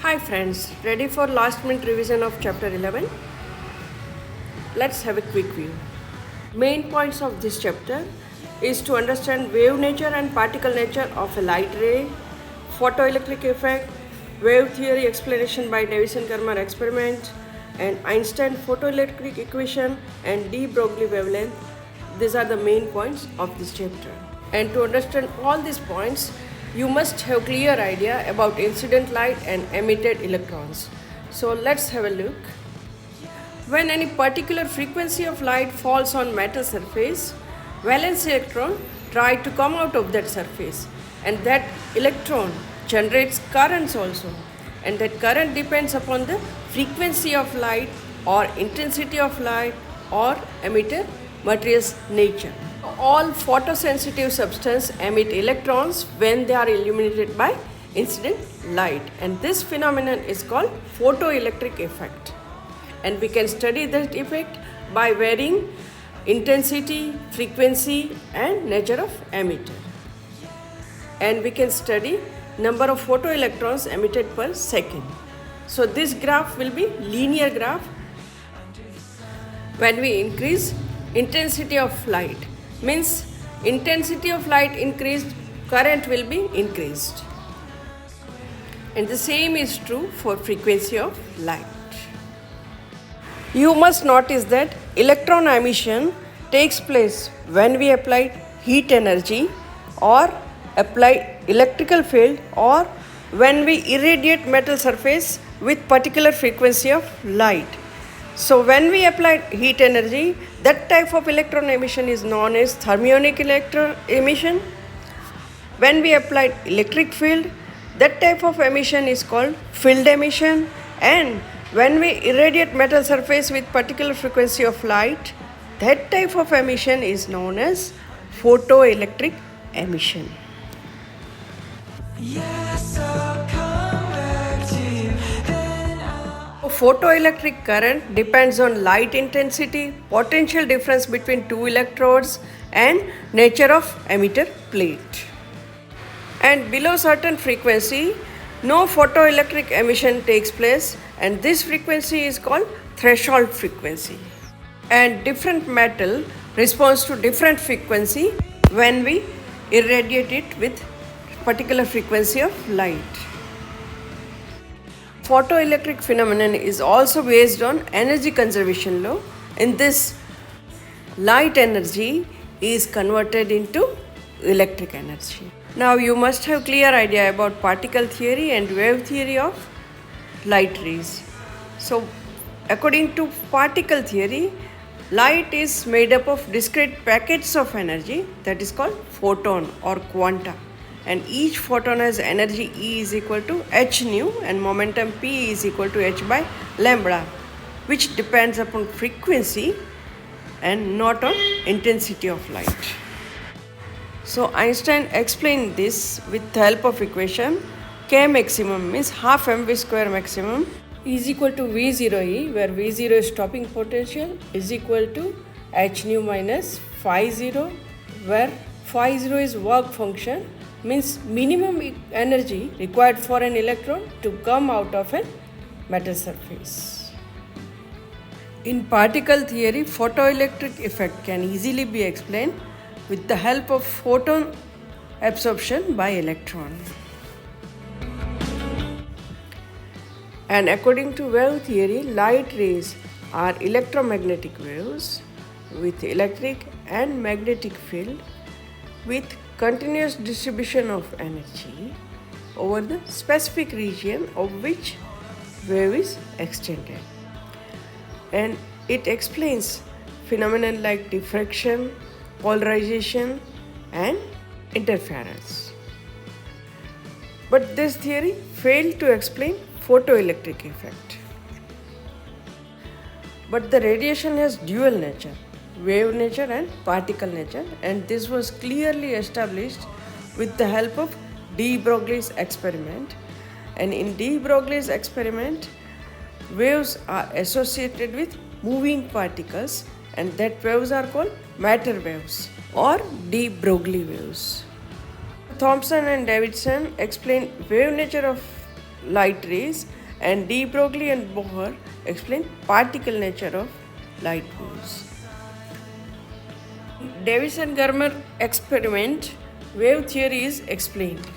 Hi friends, ready for last minute revision of chapter 11? Let's have a quick view. Main points of this chapter is to understand wave nature and particle nature of a light ray, photoelectric effect, wave theory explanation by Davison-Kerman experiment, and Einstein photoelectric equation and de Broglie wavelength. These are the main points of this chapter. And to understand all these points, you must have clear idea about incident light and emitted electrons. So let's have a look. When any particular frequency of light falls on metal surface, valence electron try to come out of that surface, and that electron generates currents also, and that current depends upon the frequency of light or intensity of light or emitter material's nature. All photosensitive substances emit electrons when they are illuminated by incident light, and this phenomenon is called photoelectric effect. And we can study that effect by varying intensity, frequency and nature of emitter. And we can study number of photoelectrons emitted per second. So this graph will be linear graph. When we increase intensity of light, means intensity of light increased, current will be increased. And the same is true for frequency of light. You must notice that electron emission takes place when we apply heat energy or apply electrical field, or when we irradiate metal surface with particular frequency of light. So when we apply heat energy, that type of electron emission is known as thermionic electron emission. When we apply electric field, that type of emission is called field emission. And when we irradiate metal surface with particular frequency of light, that type of emission is known as photoelectric emission. Yes, photoelectric current depends on light intensity, potential difference between two electrodes and nature of emitter plate. And below certain frequency, no photoelectric emission takes place, and this frequency is called threshold frequency. And different metal responds to different frequency when we irradiate it with particular frequency of light. Photoelectric phenomenon is also based on energy conservation law. In this, light energy is converted into electric energy. Now you must have clear idea about particle theory and wave theory of light rays. So according to particle theory, light is made up of discrete packets of energy that is called photon or quanta. And each photon has energy E is equal to h nu and momentum P is equal to h by lambda, which depends upon frequency and not on intensity of light. So Einstein explained this with the help of equation K maximum, means half mv square maximum, is equal to V0E, where V0 is stopping potential, is equal to h nu minus phi 0, where phi 0 is work function, means minimum energy required for an electron to come out of a metal surface. In particle theory, photoelectric effect can easily be explained with the help of photon absorption by electron. And according to wave theory, light rays are electromagnetic waves with electric and magnetic field with continuous distribution of energy over the specific region of which wave is extended. And it explains phenomena like diffraction, polarization and interference. But this theory failed to explain photoelectric effect. But the radiation has dual nature, wave nature and particle nature, and this was clearly established with the help of de Broglie's experiment. And in de Broglie's experiment, waves are associated with moving particles, and that waves are called matter waves or de Broglie waves. Thomson and Davidson explained wave nature of light rays And de Broglie and Bohr explain particle nature of light waves. Davis and Germer experiment, wave theory is explained.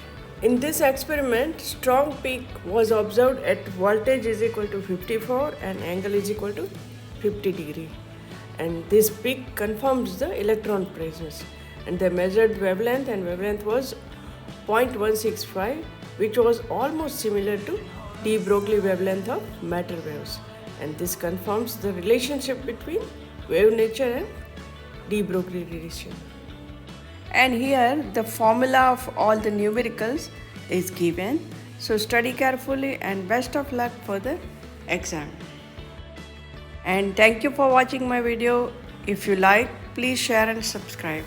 In this experiment, strong peak was observed at voltage is equal to 54 and angle is equal to 50 degree. And this peak confirms the electron presence. And they measured wavelength, and wavelength was 0.165, which was almost similar to de Broglie wavelength of matter waves. And this confirms the relationship between wave nature and de Broglie radiation. And here the formula of all the numericals is given. So study carefully and best of luck for the exam. And thank you for watching my video. If you like, please share and subscribe.